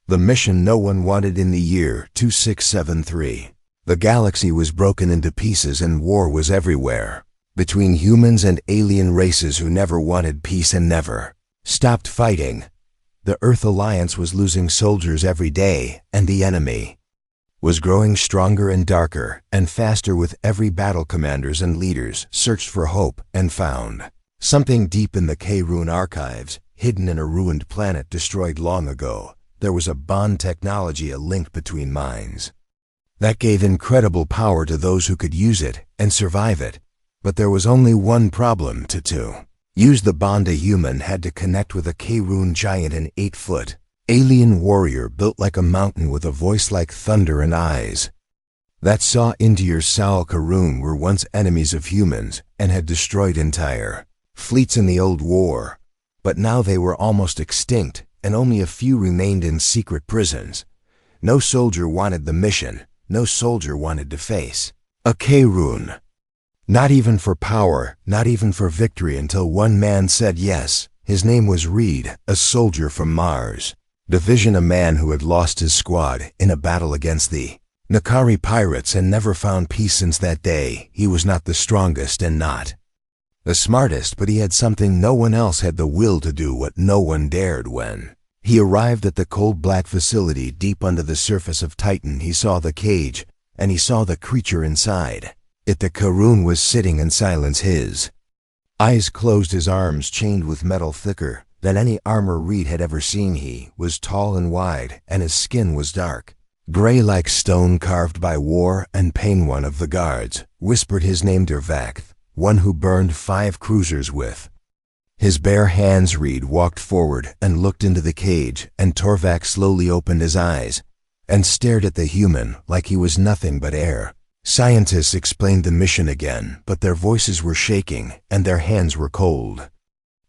The mission no one wanted in the year 2673. The galaxy was broken into pieces and war was everywhere. Between humans and alien races who never wanted peace and never stopped fighting. The Earth Alliance was losing soldiers every day, and the enemy was growing stronger and darker and faster with every battle. Commanders and leaders searched for hope and found something deep in the K-Rune archives, hidden in a ruined planet destroyed long ago. There was a bond technology, a link between minds that gave incredible power to those who could use it and survive it. But there was only one problem: to use the bond, a human had to connect with a K-Rune giant, an 8-foot alien warrior built like a mountain with a voice like thunder and eyes that saw into your soul. K-Rune were once enemies of humans and had destroyed entire fleets in the old war, but now they were almost extinct and only a few remained in secret prisons. No soldier wanted the mission, no soldier wanted to face a K-Rune. Not even for power, not even for victory, until one man said yes. His name was Reed, a soldier from Mars Division, a man who had lost his squad in a battle against the Nakari pirates and never found peace since that day. He was not the strongest and not the smartest, but he had something no one else had: the will to do what no one dared. When he arrived at the cold black facility deep under the surface of Titan, he saw the cage, and he saw the creature inside it. The K-Rune was sitting in silence, his eyes closed, his arms chained with metal thicker than any armor Reed had ever seen. He was tall and wide, and his skin was dark gray like stone carved by war and pain. One of the guards whispered his name, Dervac, one who burned 5 cruisers with his bare hands. Reed walked forward and looked into the cage, and Torvac slowly opened his eyes and stared at the human like he was nothing but air. Scientists explained the mission again, but their voices were shaking and their hands were cold,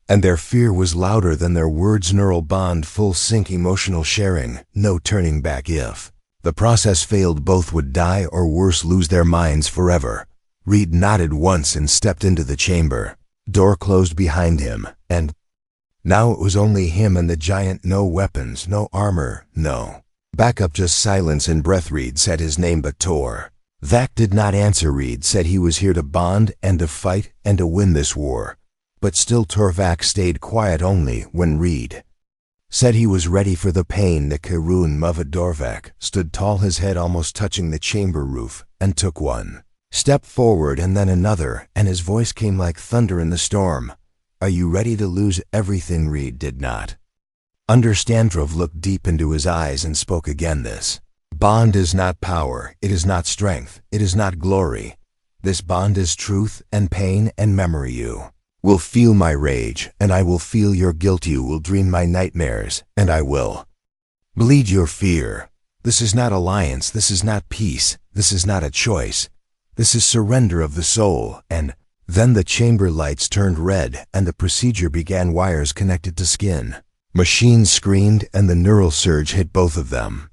and their fear was louder than their words. Neural bond, full sync, emotional sharing, no turning back. If the process failed, both would die or worse, lose their minds forever. Reed nodded once and stepped into the chamber. Door closed behind him, and now it was only him and the giant. No weapons, no armor, no backup, just silence and breath. Reed said his name, but Vac did not answer. Reed said he was here to bond and to fight and to win this war. But still Torvac stayed quiet. Only when Reed said he was ready for the pain, the K-Rune Mavad Dorvac stood tall, his head almost touching the chamber roof, and took one step forward and then another, and his voice came like thunder in the storm. Are you ready to lose everything? Reed did not understand. Drov looked deep into his eyes and spoke again. This bond is not power, it is not strength, it is not glory. This bond is truth and pain and memory. You will feel my rage, and I will feel your guilt. You will dream my nightmares, and I will bleed your fear. This is not alliance, this is not peace, this is not a choice. This is surrender of the soul. And then the chamber lights turned red, and the procedure began. Wires connected to skin. Machines screamed, and the neural surge hit both of them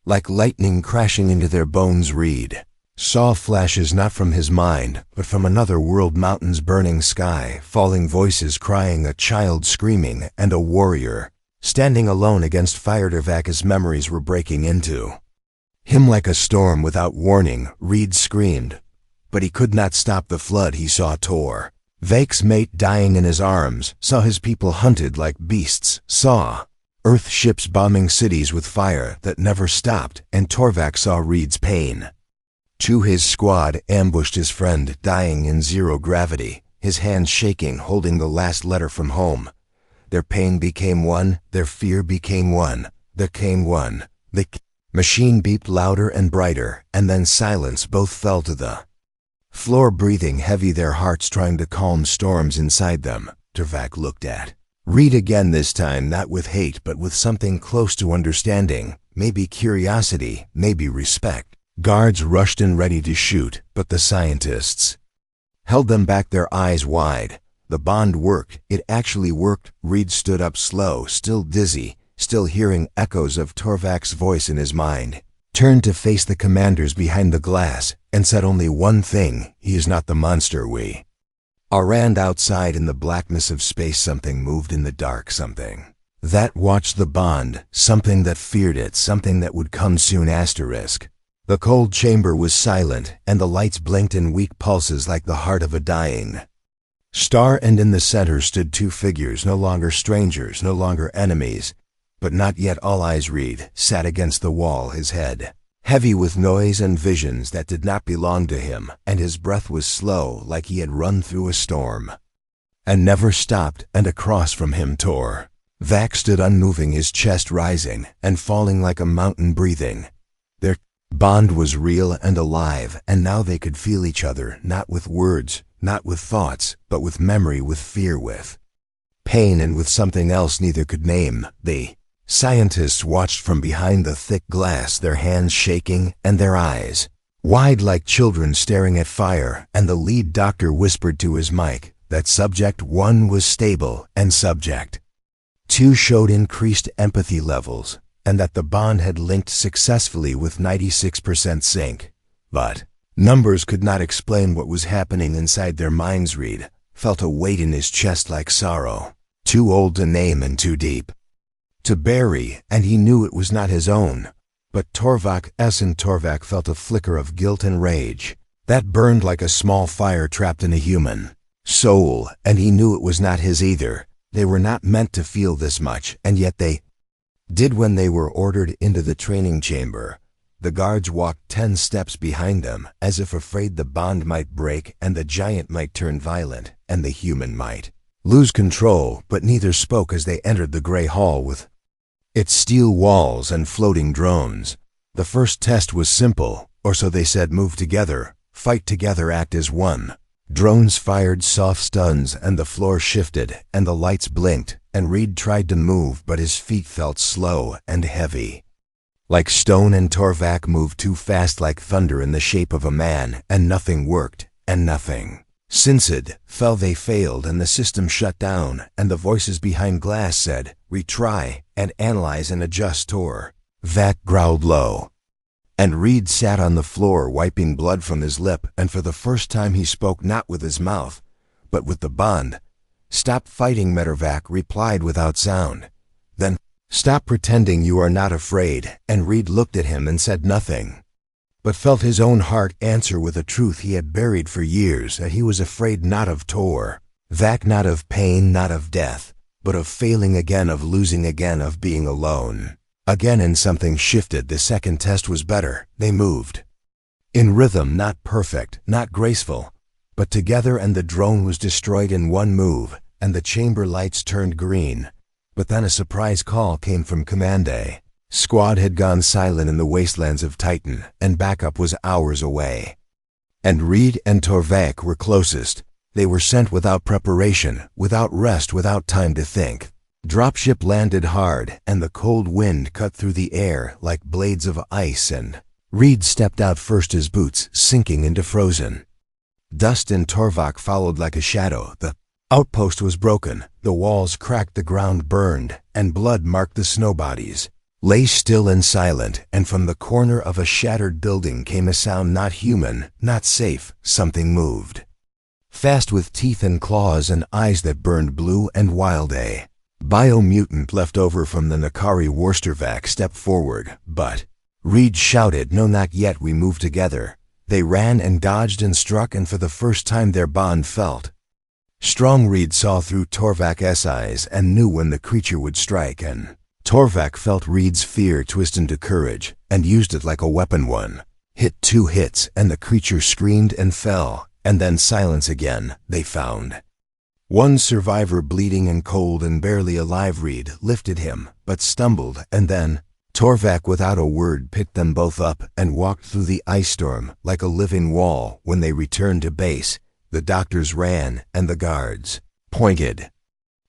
like lightning crashing into their bones. Reed saw flashes not from his mind, but from another world: mountains burning, sky falling, voices crying, a child screaming, and a warrior standing alone against fire. Dervac's memories were breaking into him like a storm without warning. Reed screamed, but he could not stop the flood. He saw Vac's mate dying in his arms, saw his people hunted like beasts, saw Earth ships bombing cities with fire that never stopped, and Torvac saw Reed's pain. His squad ambushed his friend, dying in zero gravity, his hands shaking, holding the last letter from home. Their pain became one, their fear became one. There came one. The machine beeped louder and brighter, and then silence. Both fell to the floor, breathing heavy, their hearts trying to calm storms inside them. Torvac looked at Reed again, this time not with hate but with something close to understanding, maybe curiosity, maybe respect. Guards rushed in ready to shoot, but the scientists held them back, their eyes wide. The bond worked, it actually worked. Reed stood up, slow, still dizzy, still hearing echoes of Torvac's voice in his mind, turned to face the commanders behind the glass, and said only one thing: he is not the monster we are. And outside in the blackness of space, something moved in the dark, something That watched the bond, something that feared it, something that would come soon asterisk. The cold chamber was silent, and the lights blinked in weak pulses like the heart of a dying star, and in the center stood two figures, no longer strangers, no longer enemies, but not yet all eyes. Reed sat against the wall, his head heavy with noise and visions that did not belong to him, and his breath was slow like he had run through a storm and never stopped, and across from him Vac stood unmoving, his chest rising and falling like a mountain breathing. Their bond was real and alive, and now they could feel each other, not with words, not with thoughts, but with memory, with fear, with pain, and with something else neither could name. The scientists watched from behind the thick glass, their hands shaking and their eyes wide like children staring at fire, and the lead doctor whispered to his mic that Subject 1 was stable and Subject 2 showed increased empathy levels, and that the bond had linked successfully with 96% sync. But numbers could not explain what was happening inside their minds. Reed felt a weight in his chest like sorrow, too old to name and too deep to bury, and he knew it was not his own. But Torvak's, and Torvak felt a flicker of guilt and rage that burned like a small fire trapped in a human soul, and he knew it was not his either. They were not meant to feel this much, and yet they did. When they were ordered into the training chamber, the guards walked 10 steps behind them, as if afraid the bond might break and the giant might turn violent and the human might lose control, but neither spoke as they entered the gray hall with its steel walls and floating drones. The first test was simple, or so they said: move together, fight together, act as one. Drones fired soft stuns, and the floor shifted, and the lights blinked, and Reed tried to move, but his feet felt slow and heavy like stone, and Torvak moved too fast like thunder in the shape of a man, and nothing worked, and nothing. Since it fell, they failed, and the system shut down, and the voices behind glass said, retry, and analyze and adjust. Vac growled low, and Reed sat on the floor wiping blood from his lip, and for the first time he spoke not with his mouth, but with the bond. Stop fighting, Metervac replied without sound. Then, stop pretending you are not afraid, and Reed looked at him and said nothing, but felt his own heart answer with a truth he had buried for years, that he was afraid not of Vac, not of pain, not of death, but of failing again, of losing again, of being alone again. And something shifted. The second test was better. They moved in rhythm, not perfect, not graceful, but together, and the drone was destroyed in one move, and the chamber lights turned green. But then a surprise call came from Command A. Squad had gone silent in the wastelands of Titan, and backup was hours away. And Reed and Torvak were closest. They were sent without preparation, without rest, without time to think. Dropship landed hard, and the cold wind cut through the air like blades of ice, and Reed stepped out first, his boots sinking into frozen dust, and Torvak followed like a shadow. The outpost was broken, the walls cracked, the ground burned, and blood marked the snow bodies. Lay still and silent, and from the corner of a shattered building came a sound not human, not safe. Something moved fast, with teeth and claws and eyes that burned blue and wild. A biomutant left over from the Nakari Worstervac stepped forward, but Reed shouted, no, not yet, we move together. They ran and dodged and struck, and for the first time their bond felt strong. Reed saw through Torvak's eyes and knew when the creature would strike, and Torvak felt Reed's fear twist into courage and used it like a weapon. One hit, 2 hits, and the creature screamed and fell, and then silence again. They found one survivor bleeding and cold and barely alive. Reed lifted him, but stumbled, and then Torvak without a word picked them both up and walked through the ice storm like a living wall. When they returned to base, the doctors ran, and the guards pointed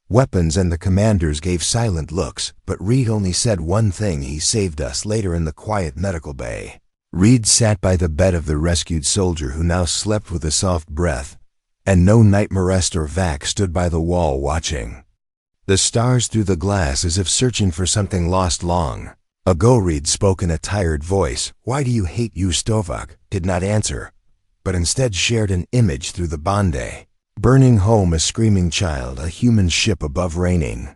weapons, and the commanders gave silent looks, but Reed only said one thing: he saved us. Later in the quiet medical bay, Reed sat by the bed of the rescued soldier, who now slept with a soft breath, and no nightmarest or Vac stood by the wall watching the stars through the glass, as if searching for something lost long ago. Reed spoke in a tired voice. Why do you hate you? Stovak did not answer, but instead shared an image through the bande. Burning home, a screaming child, a human ship above raining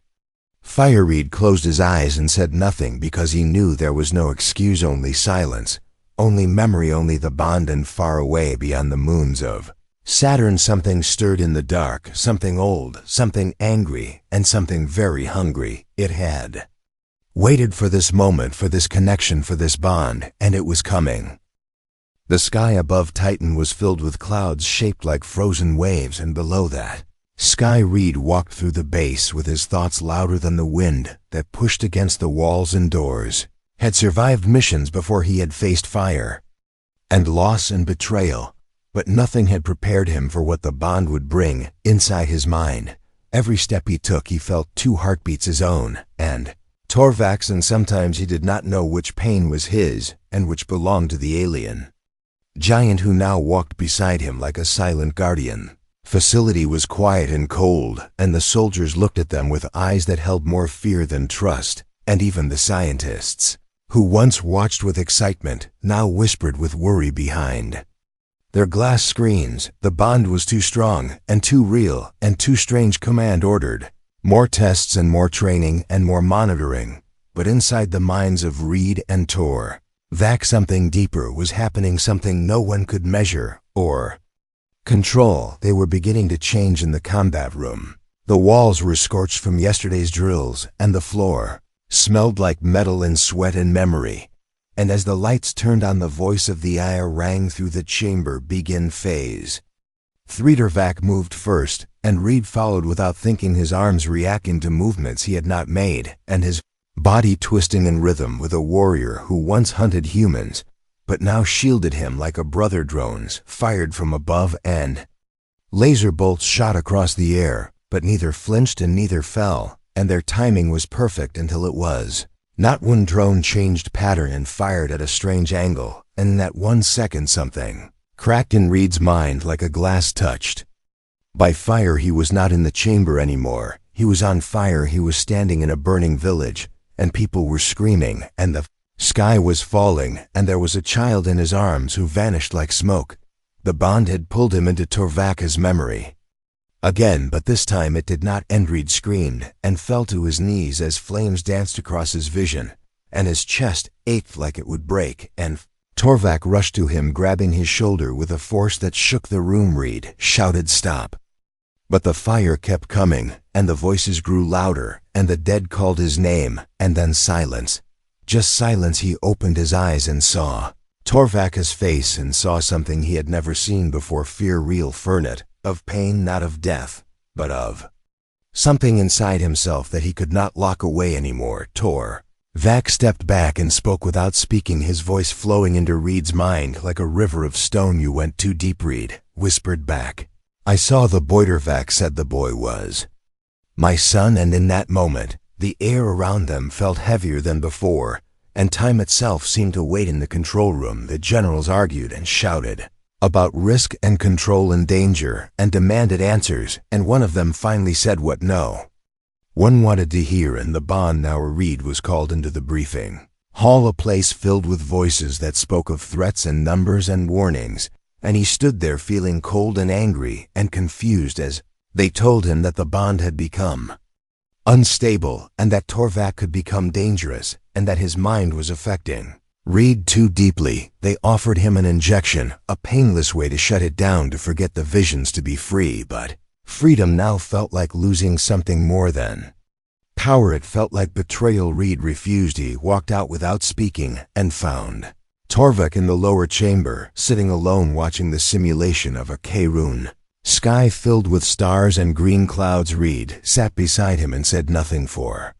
Firereed closed his eyes and said nothing because he knew there was no excuse, only silence, only memory, only the bond, and far away beyond the moons of Saturn something stirred in the dark, something old, something angry, and something very hungry. It had waited for this moment, for this connection, for this bond, and it was coming. The sky above Titan was filled with clouds shaped like frozen waves, and below that, Sky Reed walked through the base with his thoughts louder than the wind that pushed against the walls and doors, had survived missions before he had faced fire and loss and betrayal, but nothing had prepared him for what the bond would bring. Inside his mind, every step he took, he felt two heartbeats, his own and Torvak's, and sometimes he did not know which pain was his and which belonged to the alien giant who now walked beside him like a silent guardian. Facility was quiet and cold, and the soldiers looked at them with eyes that held more fear than trust, and even the scientists, who once watched with excitement, now whispered with worry behind their glass screens. The bond was too strong and too real and too strange. Command ordered more tests and more training and more monitoring, but inside the minds of Reed and Torvak something deeper was happening, something no one could measure or control. They were beginning to change in the combat room. The walls were scorched from yesterday's drills, and the floor smelled like metal and sweat and memory. And as the lights turned on, the voice of the Aya rang through the chamber. Begin phase 3. Torvak moved first, and Reed followed without thinking, his arms reacting to movements he had not made, and his body twisting in rhythm with a warrior who once hunted humans, but now shielded him like a brother. Drones fired from above, and laser bolts shot across the air, but neither flinched and neither fell, and their timing was perfect until it was not. One drone changed pattern and fired at a strange angle, and in that 1 second something cracked in Reed's mind like a glass touched by fire. He was not in the chamber anymore. He was on fire. He was standing in a burning village, and people were screaming, and the sky was falling, and there was a child in his arms who vanished like smoke. The bond had pulled him into Torvak's memory again, but this time it did not end. Reed screamed and fell to his knees as flames danced across his vision, and his chest ached like it would break, and Torvak rushed to him, grabbing his shoulder with a force that shook the room. Reed shouted, "Stop!" But the fire kept coming, and the voices grew louder, and the dead called his name, and then silence. Just silence. He opened his eyes and saw Torvak's face, and saw something he had never seen before. Fear, real, fernet, of pain, not of death, but of something inside himself that he could not lock away anymore. Torvak stepped back and spoke without speaking, his voice flowing into Reed's mind like a river of stone. "You went too deep," Reed whispered back. "I saw the boy." Torvak said the boy was my son, and in that moment, the air around them felt heavier than before, and time itself seemed to wait in the control room. The generals argued and shouted about risk and control and danger, and demanded answers, and one of them finally said what no one wanted to hear. And the bond now. Reed was called into the briefing hall, a place filled with voices that spoke of threats and numbers and warnings, and he stood there feeling cold and angry and confused as they told him that the bond had become unstable, and that Torvak could become dangerous, and that his mind was affecting Reed too deeply. They offered him an injection, a painless way to shut it down, to forget the visions, to be free, but freedom now felt like losing something more than power. It felt like betrayal. Reed refused. He walked out without speaking and found Torvak in the lower chamber, sitting alone watching the simulation of a K-rune sky filled with stars and green clouds. Reed sat beside him and said nothing for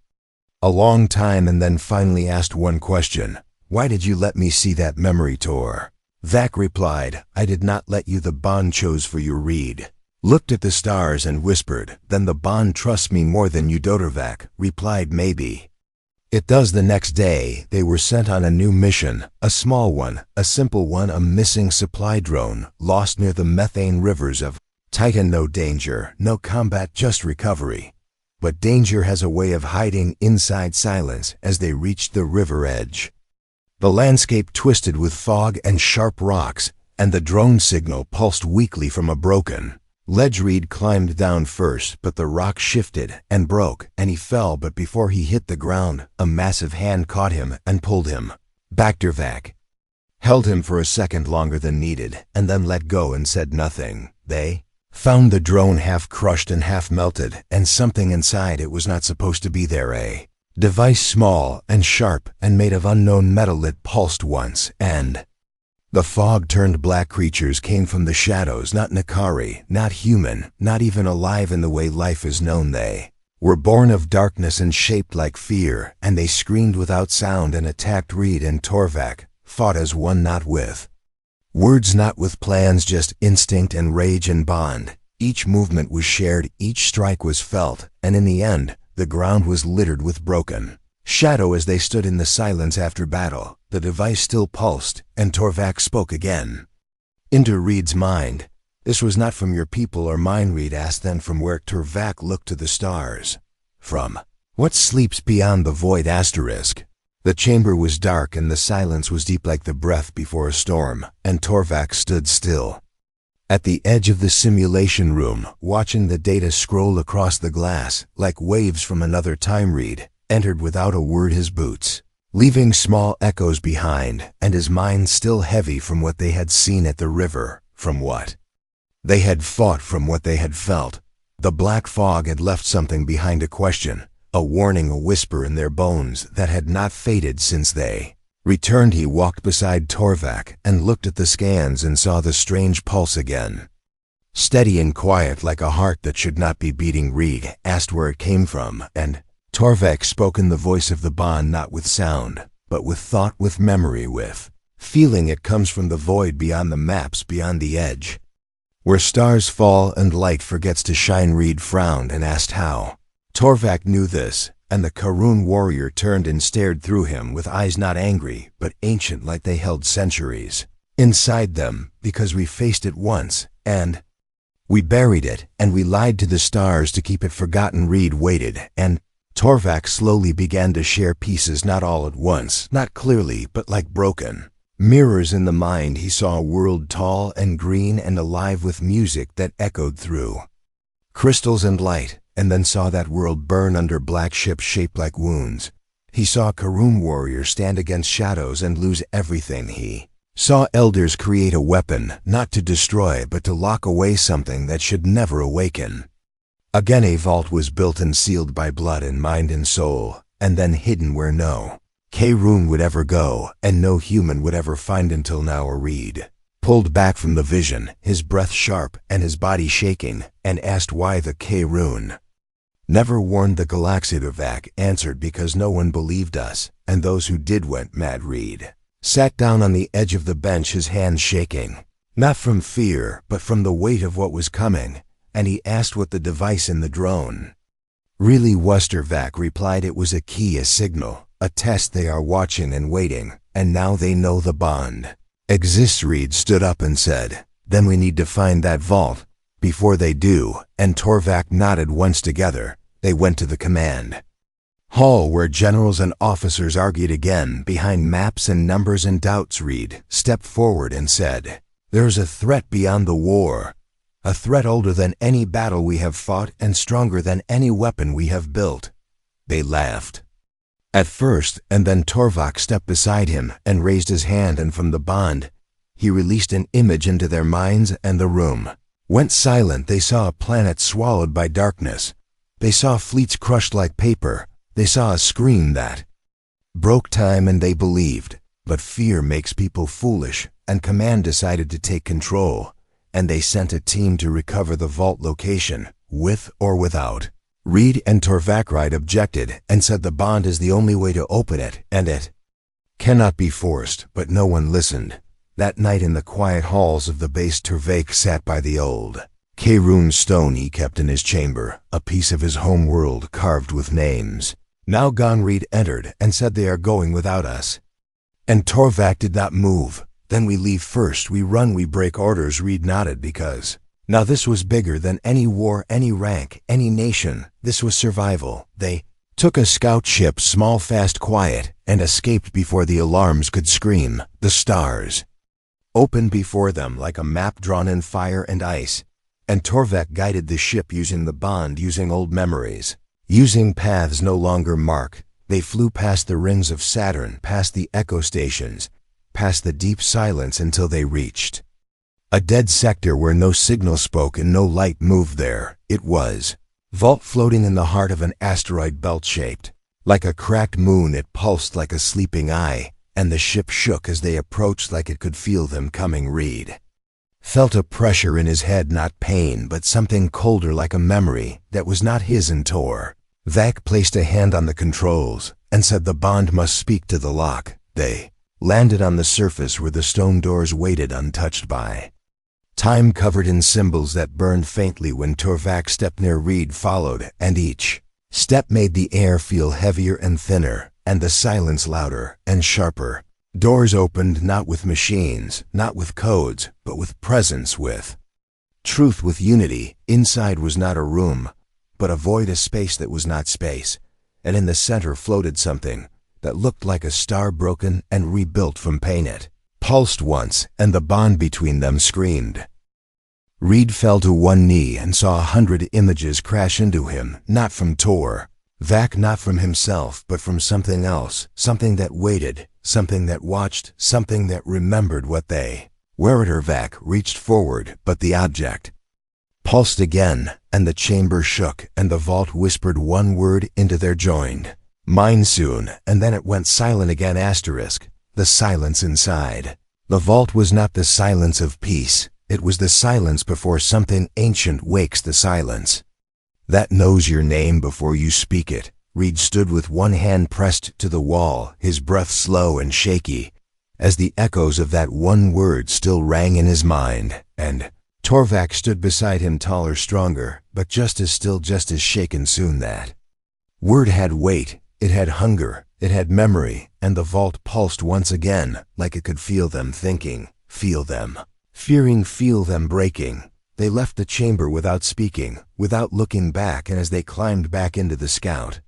a long time, and then finally asked one question. "Why did you let me see that memory?" Torvak replied, "I did not let you. The bond chose for you." Reed looked at the stars and whispered, "Then the bond trusts me more than you." Torvak replied, "Maybe it does." The next day, they were sent on a new mission, a small one, a simple one, a missing supply drone, lost near the methane rivers of Titan. No danger, no combat, just recovery. But danger has a way of hiding inside silence. As they reached the river edge, the landscape twisted with fog and sharp rocks, and the drone signal pulsed weakly from a broken Ledge Reed climbed down first, but the rock shifted and broke, and he fell, but before he hit the ground, a massive hand caught him and pulled him. Baktervac held him for a second longer than needed, and then let go and said nothing. They found the drone half crushed and half melted, and something inside it was not supposed to be there. A device small and sharp and made of unknown metal. It pulsed once, and the fog turned black. Creatures came from the shadows, not Nakari, not human, not even alive in the way life is known. They were born of darkness and shaped like fear, and they screamed without sound and attacked. Reed and Torvac fought as one, not with words, not with plans, just instinct and rage and bond. Each movement was shared, each strike was felt, and in the end, the ground was littered with broken shadow as they stood in the silence after battle. The device still pulsed, and Torvac spoke again. Into Reed's mind. This was not from your people or mine, Reed asked. Then from where? Torvac looked to the stars. From what sleeps beyond the void? Asterisk. The chamber was dark and the silence was deep like the breath before a storm, and Torvac stood still at the edge of the simulation room, watching the data scroll across the glass like waves from another time. Reed entered without a word, his boots leaving small echoes behind, and his mind still heavy from what they had seen at the river, from what they had fought, from what they had felt. The black fog had left something behind, a question, a warning, a whisper in their bones that had not faded since they returned. He walked beside Torvac and looked at the scans and saw the strange pulse again. Steady and quiet like a heart that should not be beating. Reed asked where it came from, and Torvac spoke in the voice of the bond, not with sound, but with thought, with memory, with feeling. It comes from the void beyond the maps, beyond the edge, where stars fall and light forgets to shine. Reed frowned and asked how. Torvac knew this, and the Karun warrior turned and stared through him with eyes not angry, but ancient, like they held centuries inside them, because we faced it once, and we buried it, and we lied to the stars to keep it forgotten. Reed waited, and Torvac slowly began to share pieces, not all at once, not clearly, but like broken mirrors in the mind. He saw a world tall and green and alive with music that echoed through crystals and light, and then saw that world burn under black ships shaped like wounds. He saw Karun warrior stand against shadows and lose everything. He saw elders create a weapon, not to destroy but to lock away something that should never awaken. Again a vault was built and sealed by blood and mind and soul, and then hidden where no Karun would ever go, and no human would ever find. Until now. Reed pulled back from the vision, his breath sharp and his body shaking, and asked why the Karun never warned the Galaxy. Torvac answered, because no one believed us, and those who did went mad. Reed sat down on the edge of the bench, his hands shaking, not from fear, but from the weight of what was coming, and he asked what the device in the drone really was. Torvac replied, it was a key, a signal, a test. They are watching and waiting, and now they know the bond exists. Reed stood up and said, then we need to find that vault before they do, and Torvac nodded. Once together, they went to the command hall where generals and officers argued again behind maps and numbers and doubts. Reed stepped forward and said, there's a threat beyond the war, a threat older than any battle we have fought and stronger than any weapon we have built. They laughed at first, and then Torvac stepped beside him and raised his hand, and from the bond he released an image into their minds, and the room went silent. They saw a planet swallowed by darkness. They saw fleets crushed like paper. They saw a scream that broke time, and they believed. But fear makes people foolish, and command decided to take control, and they sent a team to recover the vault location, with or without. Reed and Torvac objected and said the bond is the only way to open it, and it cannot be forced, but no one listened. That night in the quiet halls of the base, Torvac sat by the old Karun stone he kept in his chamber, a piece of his home world carved with names. Now gone. Reed entered and said, they are going without us. And Torvac did not move. Then we leave first, we run, we break orders. Reed nodded, because now this was bigger than any war, any rank, any nation. This was survival. They took a scout ship, small, fast, quiet, and escaped before the alarms could scream. The stars opened before them like a map drawn in fire and ice. and Torvak guided the ship using the bond, using old memories. Using paths no longer marked, they flew past the rings of Saturn, past the echo stations, past the deep silence until they reached a dead sector where no signal spoke and no light moved there. It was vault floating in the heart of an asteroid belt shaped like a cracked moon. It pulsed like a sleeping eye, and the ship shook as they approached like it could feel them coming. Reed felt a pressure in his head, not pain, but something colder, like a memory that was not his. And Torvak placed a hand on the controls and said the bond must speak to the lock. They landed on the surface where the stone doors waited, untouched by time, covered in symbols that burned faintly when Torvak stepped near. Reed followed, and each step made the air feel heavier and thinner, and the silence louder and sharper. Doors opened, not with machines, not with codes, but with presence, with truth, with unity. Inside was not a room, but a void, a space that was not space, and in the center floated something that looked like a star, broken and rebuilt from pain. It pulsed once, and the bond between them screamed. Reed fell to one knee and saw 100 images crash into him, not from Torvak, not from himself, but from something else, something that waited, something that watched, something that remembered what they were. Torvak reached forward, but the object pulsed again, and the chamber shook, and the vault whispered one word into their joined mind soon, and then it went silent again. The silence inside the vault was not the silence of peace. It was the silence before something ancient wakes, the silence that knows your name before you speak it. Reed stood with one hand pressed to the wall, his breath slow and shaky, as the echoes of that one word still rang in his mind. And Torvak stood beside him, taller, stronger, but just as still, just as shaken. Soon that word had weight, it had hunger, it had memory, and the vault pulsed once again, like it could feel them thinking, feel them fearing, feel them breaking. They left the chamber without speaking, without looking back, and as they climbed back into the scout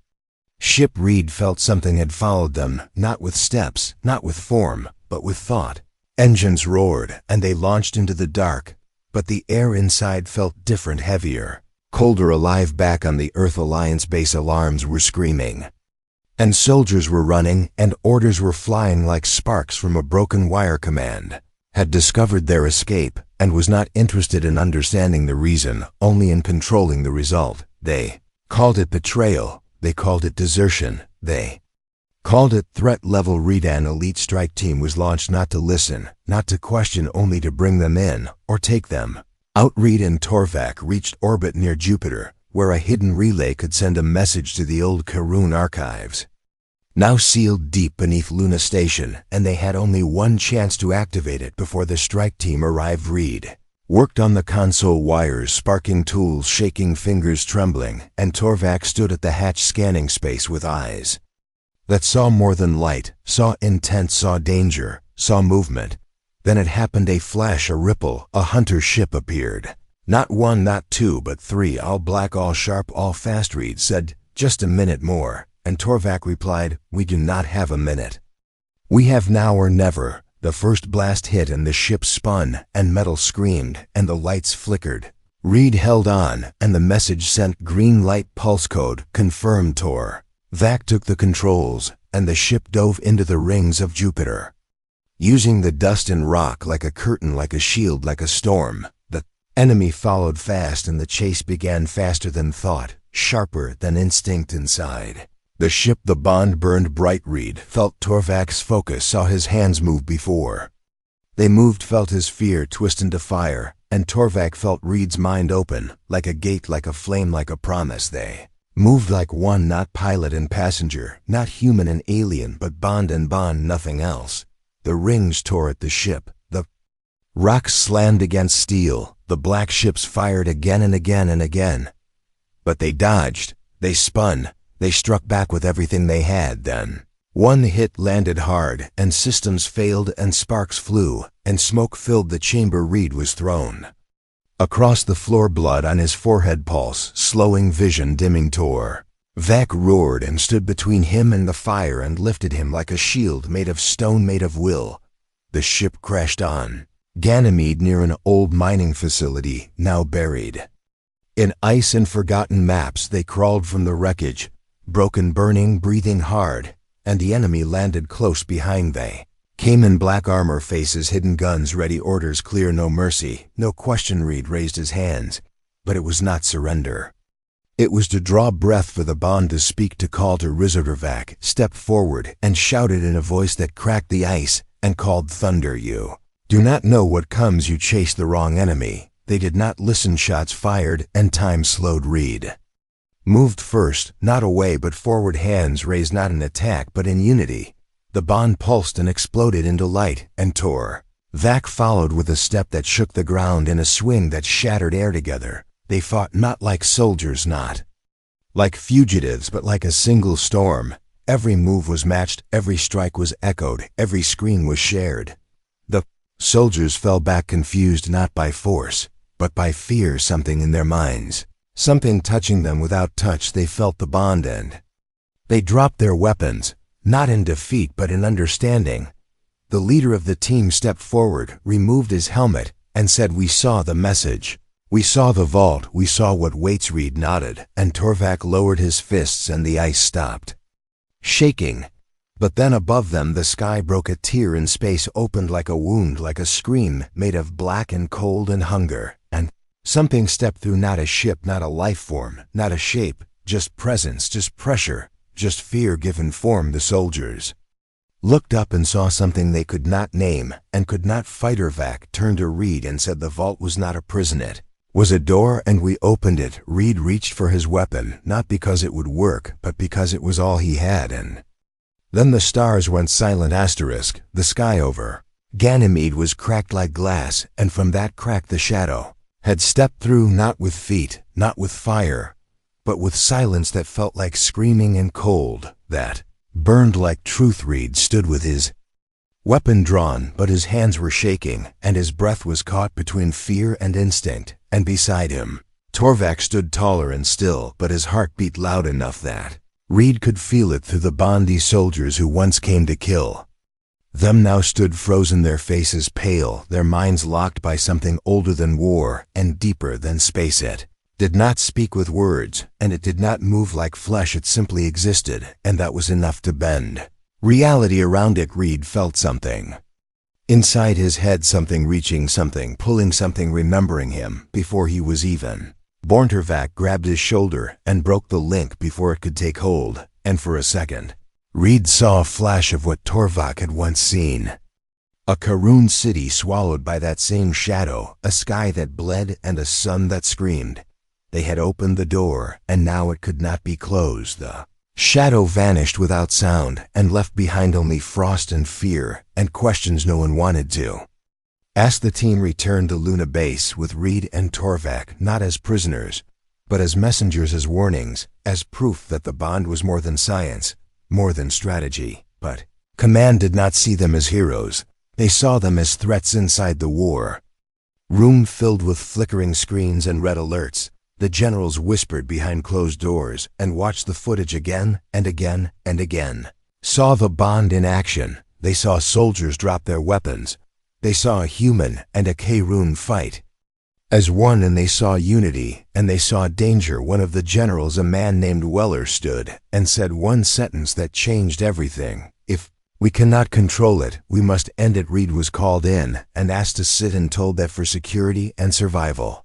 ship, Reed felt something had followed them, not with steps, not with form, but with thought. Engines roared, and they launched into the dark, but the air inside felt different, heavier, colder, alive. Back on the Earth Alliance base, alarms were screaming, and soldiers were running, and orders were flying like sparks from a broken wire. Command had discovered their escape and was not interested in understanding the reason, only in controlling the result. They called it betrayal, they called it desertion, they called it threat level. Reed, an elite strike team, was launched not to listen, not to question, only to bring them in or take them out. Reed and Torvak reached orbit near Jupiter, where a hidden relay could send a message to the old Karun archives, now sealed deep beneath Luna Station, and they had only one chance to activate it before the strike team arrived. Reed worked on the console wires, sparking tools, shaking fingers, trembling, and Torvak stood at the hatch, scanning space with eyes that saw more than light, saw intent, saw danger, saw movement. Then it happened, a flash, a ripple. A hunter ship appeared. Not one, not two, but three, all black, all sharp, all fast. Reed said, "Just a minute more," and Torvak replied, "We do not have a minute. We have now or never." The first blast hit, and the ship spun, and metal screamed, and the lights flickered. Reed held on, and the message sent, "Green light, pulse code confirmed." Torvak took the controls, and the ship dove into the rings of Jupiter, using the dust and rock like a curtain, like a shield, like a storm. The enemy followed fast, and the chase began, faster than thought, sharper than instinct. Inside the ship, the bond burned bright. Reed felt Torvak's focus, saw his hands move before they moved, felt his fear twist into fire, and Torvak felt Reed's mind open, like a gate, like a flame, like a promise. They moved like one, not pilot and passenger, not human and alien, but bond and bond, nothing else. The rings tore at the ship, the rocks slammed against steel, the black ships fired again and again and again. But they dodged, they spun, they struck back with everything they had. Then one hit landed hard, and systems failed, and sparks flew, and smoke filled the chamber. Reed was thrown across the floor, blood on his forehead, pulse slowing, vision dimming. Torvak roared and stood between him and the fire and lifted him like a shield made of stone, made of will. The ship crashed on Ganymede near an old mining facility, now buried. In ice and forgotten maps they crawled from the wreckage, broken, burning, breathing hard, and the enemy landed close behind. They came in black armor, faces hidden, guns ready, orders clear, no mercy, no question. Reed raised his hands, but it was not surrender. It was to draw breath for the bond, to speak, to call, to Rizordervac stepped forward and shouted in a voice that cracked the ice and called thunder. You do not know what comes, you chase the wrong enemy. They did not listen, shots fired, and time slowed. Reed moved first, not away but forward, hands raised, not in attack but in unity. The bond pulsed and exploded into light and tore. Vac followed with a step that shook the ground, in a swing that shattered air. Together they fought, not like soldiers, not like fugitives, but like a single storm. Every move was matched, every strike was echoed, every scream was shared. The soldiers fell back, confused not by force, but by fear. Something in their minds, something touching them without touch. They felt the bond end. They dropped their weapons, not in defeat but in understanding. The leader of the team stepped forward, removed his helmet, and said, "We saw the message. We saw the vault. We saw what waits." Reed nodded, and Torvac lowered his fists and the ice stopped shaking. But then above them the sky broke. A tear in space opened like a wound, like a scream made of black and cold and hunger. And something stepped through, not a ship, not a life form, not a shape, just presence, just pressure, just fear given form. The soldiers looked up and saw something they could not name and could not fight. Vac turned to Reed and said, "The vault was not a prison, it was a door, and we opened it." Reed reached for his weapon, not because it would work, but because it was all he had. And then the stars went silent. The sky over Ganymede was cracked like glass, and from that crack the shadow had stepped through, not with feet, not with fire, but with silence that felt like screaming and cold, that burned like truth. Reed stood with his weapon drawn, but his hands were shaking, and his breath was caught between fear and instinct. And beside him, Torvac stood taller and still, but his heart beat loud enough that Reed could feel it through the bondy soldiers who once came to kill them now stood frozen, their faces pale, their minds locked by something older than war and deeper than space. It did not speak with words, and it did not move like flesh. It simply existed, and that was enough to bend reality around it. Reed felt something inside his head, something reaching, something pulling, something remembering him before he was even born. Torvac grabbed his shoulder and broke the link before it could take hold, and for a second, Reed saw a flash of what Torvac had once seen. A Karun city swallowed by that same shadow, a sky that bled and a sun that screamed. They had opened the door, and now it could not be closed. The shadow vanished without sound and left behind only frost and fear and questions no one wanted to ask. The team returned to Luna Base with Reed and Torvac, not as prisoners, but as messengers, as warnings, as proof that the bond was more than science, more than strategy. But command did not see them as heroes. They saw them as threats inside the war room, filled with flickering screens and red alerts. The generals whispered behind closed doors and watched the footage again and again and again. Saw the bond in action. They saw soldiers drop their weapons. They saw a human and a Karun fight as one, and they saw unity, and they saw danger. One of the generals, a man named Weller, stood and said one sentence that changed everything. "If we cannot control it, we must end it." Reed was called in and asked to sit and told that for security and survival,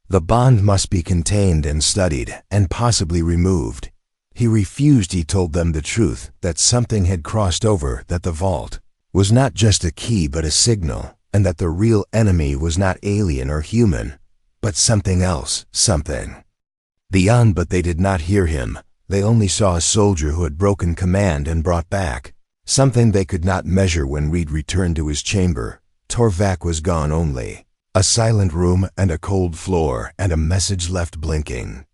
the bond must be contained and studied and possibly removed. He refused. He told them the truth, that something had crossed over, that the vault was not just a key but a signal, and that the real enemy was not alien or human, but something else, something beyond. But they did not hear him. They only saw a soldier who had broken command and brought back something they could not measure. When Reed returned to his chamber, Torvac was gone. Only a silent room and a cold floor and a message left blinking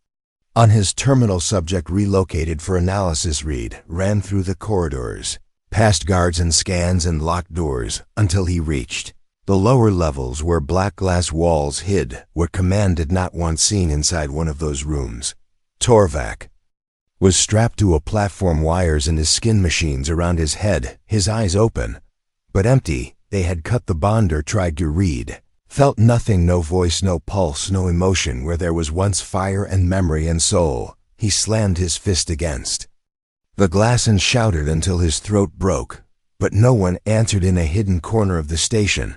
on his terminal. Subject relocated for analysis. Reed ran through the corridors, past guards and scans and locked doors, until he reached the lower levels where black glass walls hid what command did not want seen. Inside one of those rooms, Torvac was strapped to a platform, wires and his skin machines around his head, his eyes open, but empty. They had cut the bond or tried to read. Felt nothing, no voice, no pulse, no emotion where there was once fire and memory and soul. He slammed his fist against the glass and shouted until his throat broke. But no one answered. In a hidden corner of the station,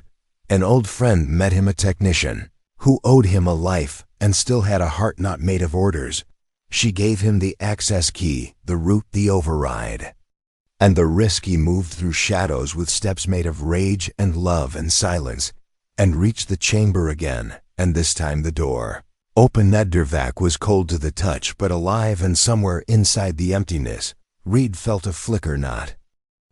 an old friend met him, a technician who owed him a life and still had a heart not made of orders. She gave him the access key, the route, the override, and the risk. He moved through shadows with steps made of rage and love and silence, and reached the chamber again, and this time the door open. Neddervac was cold to the touch, but alive, and somewhere inside the emptiness, Reed felt a flicker, not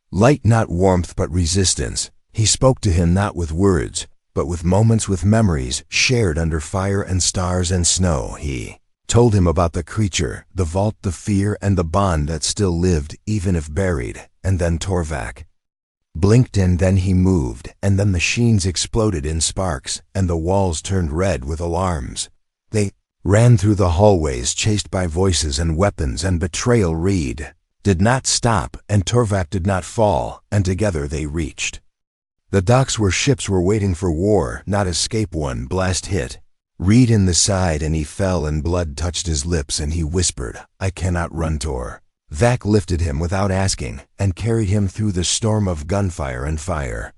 light, not warmth, but resistance. He spoke to him not with words, but with moments, with memories shared under fire and stars and snow. He told him about the creature, the vault, the fear, and the bond that still lived, even if buried. And then Torvak blinked, and then he moved, and the machines exploded in sparks, and the walls turned red with alarms. They ran through the hallways, chased by voices and weapons and betrayal. Reed did not stop, and Torvak did not fall, and together they reached the docks where ships were waiting for war, not escape. One blast hit Reed in the side, and he fell, and blood touched his lips, and he whispered, "I cannot run." Torvak lifted him without asking, and carried him through the storm of gunfire and fire.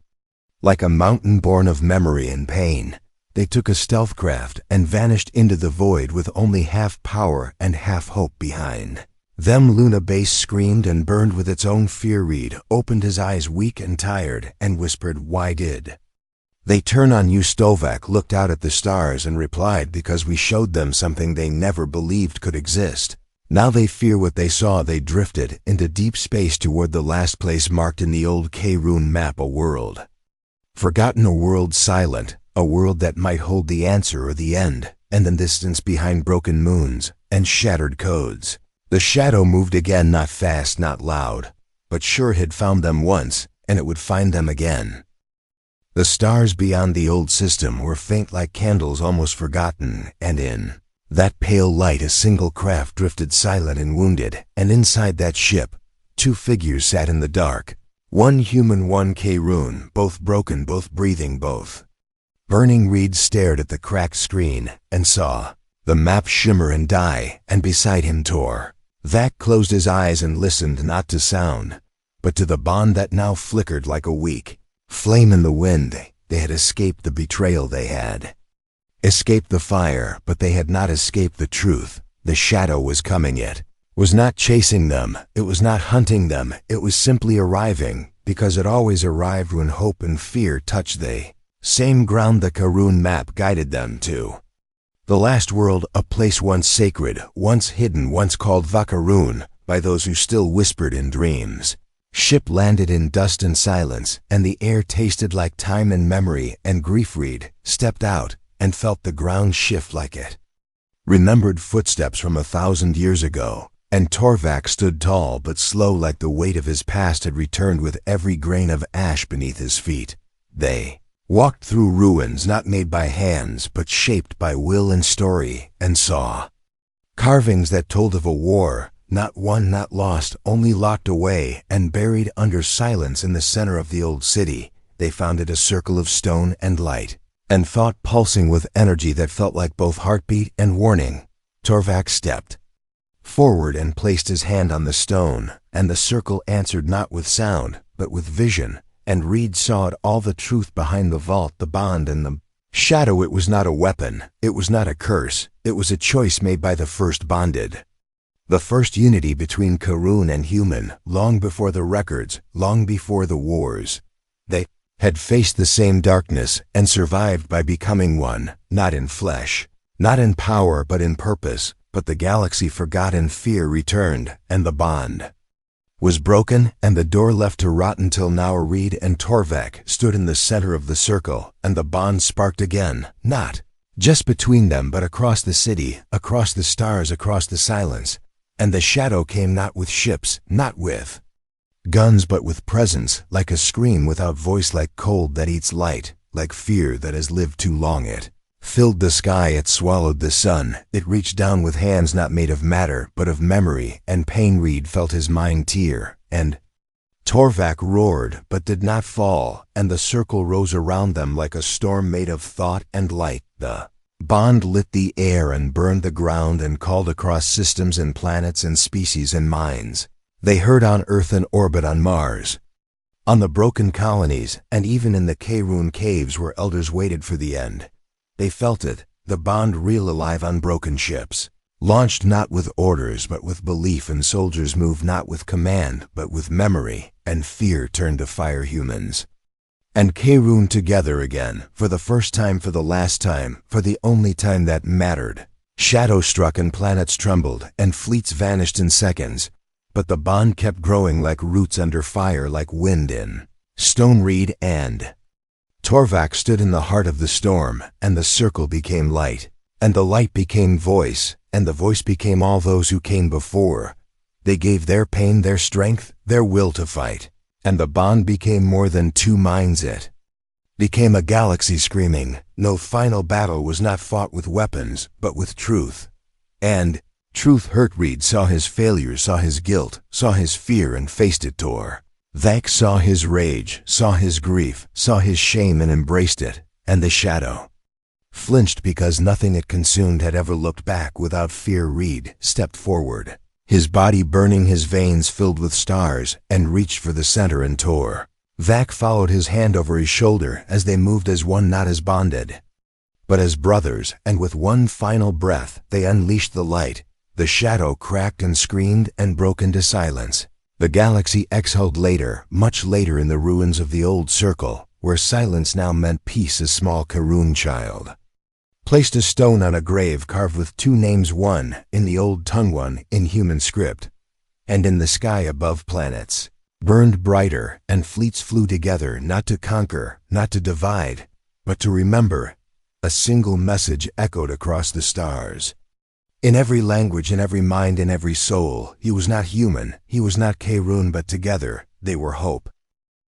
Like a mountain born of memory and pain, they took a stealth craft and vanished into the void with only half power and half hope behind them. Luna Base screamed and burned with its own fear. Reed opened his eyes, weak and tired, and whispered, "Why did they turn on you?" Stovak looked out at the stars and replied, "Because we showed them something they never believed could exist. Now they fear what they saw." They drifted into deep space toward the last place marked in the old K-Rune map, a world forgotten, a world silent, a world that might hold the answer or the end, and the distance behind broken moons and shattered codes. The shadow moved again, not fast, not loud, but sure. It had found them once, and it would find them again. The stars beyond the old system were faint like candles, almost forgotten, and in that pale light a single craft drifted, silent and wounded, and inside that ship, two figures sat in the dark. One human, one K-Rune, both broken, both breathing, both burning. Reed stared at the cracked screen and saw the map shimmer and die, and beside him Torvak closed his eyes and listened, not to sound, but to the bond that now flickered like a weak flame in the wind. They had escaped the betrayal, they had escaped the fire, but they had not escaped the truth. The shadow was coming. It was not chasing them, it was not hunting them, it was simply arriving, because it always arrived when hope and fear touched the same ground. The Karun map guided them to the last world, a place once sacred, once hidden, once called Vakarun by those who still whispered in dreams. Ship landed in dust and silence, and the air tasted like time and memory and grief. Reed stepped out and felt the ground shift like it remembered footsteps from 1,000 years ago, and Torvak stood tall but slow, like the weight of his past had returned with every grain of ash beneath his feet. They walked through ruins not made by hands but shaped by will and story, and saw carvings that told of a war, not won, not lost, only locked away and buried under silence. In the center of the old city, they found it a circle of stone and light, and thought pulsing with energy that felt like both heartbeat and warning. Torvak stepped forward and placed his hand on the stone, and the circle answered not with sound, but with vision, and Reed saw it all, the truth behind the vault, the bond and the shadow. It was not a weapon, it was not a curse, it was a choice made by the first bonded. The first unity between Karun and human, long before the records, long before the wars. They had faced the same darkness and survived by becoming one, not in flesh, not in power, but in purpose. But the galaxy forgot and fear returned, and the bond was broken and the door left to rot. Until now Reed and Torvak stood in the center of the circle, and the bond sparked again, not just between them but across the city, across the stars, across the silence. And the shadow came not with ships, not with guns, but with presence, like a scream without voice, like cold that eats light, like fear that has lived too long. It filled the sky, it swallowed the sun, it reached down with hands not made of matter but of memory and pain. Reed felt his mind tear, and Torvak roared, but did not fall, and the circle rose around them like a storm made of thought and light. The bond lit the air and burned the ground and called across systems and planets and species and minds. They heard on Earth and orbit on Mars, on the broken colonies, and even in the Karun caves where elders waited for the end. They felt it, the bond real alive on broken ships, launched not with orders but with belief, and soldiers moved not with command but with memory, and fear turned to fire humans. And Karun together again, for the first time, for the last time, for the only time that mattered. Shadow struck and planets trembled, and fleets vanished in seconds. But the bond kept growing like roots under fire, like wind in stone reed, and Torvak stood in the heart of the storm, and the circle became light, and the light became voice, and the voice became all those who came before. They gave their pain, their strength, their will to fight, and the bond became more than two minds. It became a galaxy screaming. No final battle was not fought with weapons, but with truth. And truth hurt. Reed saw his failures, saw his guilt, saw his fear, and faced it. Torvak saw his rage, saw his grief, saw his shame, and embraced it. And the shadow flinched because nothing it consumed had ever looked back without fear. Reed stepped forward, his body burning, his veins filled with stars, and reached for the center, and Torvak followed, his hand over his shoulder, as they moved as one, not as bonded, but as brothers. And with one final breath they unleashed the light. The shadow cracked and screamed and broke into silence. The galaxy exhaled later, much later, in the ruins of the old circle, where silence now meant peace. A small Karun child placed a stone on a grave carved with two names, one in the old tongue, one in human script. And in the sky above, planets burned brighter, and fleets flew together, not to conquer, not to divide, but to remember. A single message echoed across the stars. In every language, in every mind, in every soul. He was not human, he was not Karun, but together they were hope.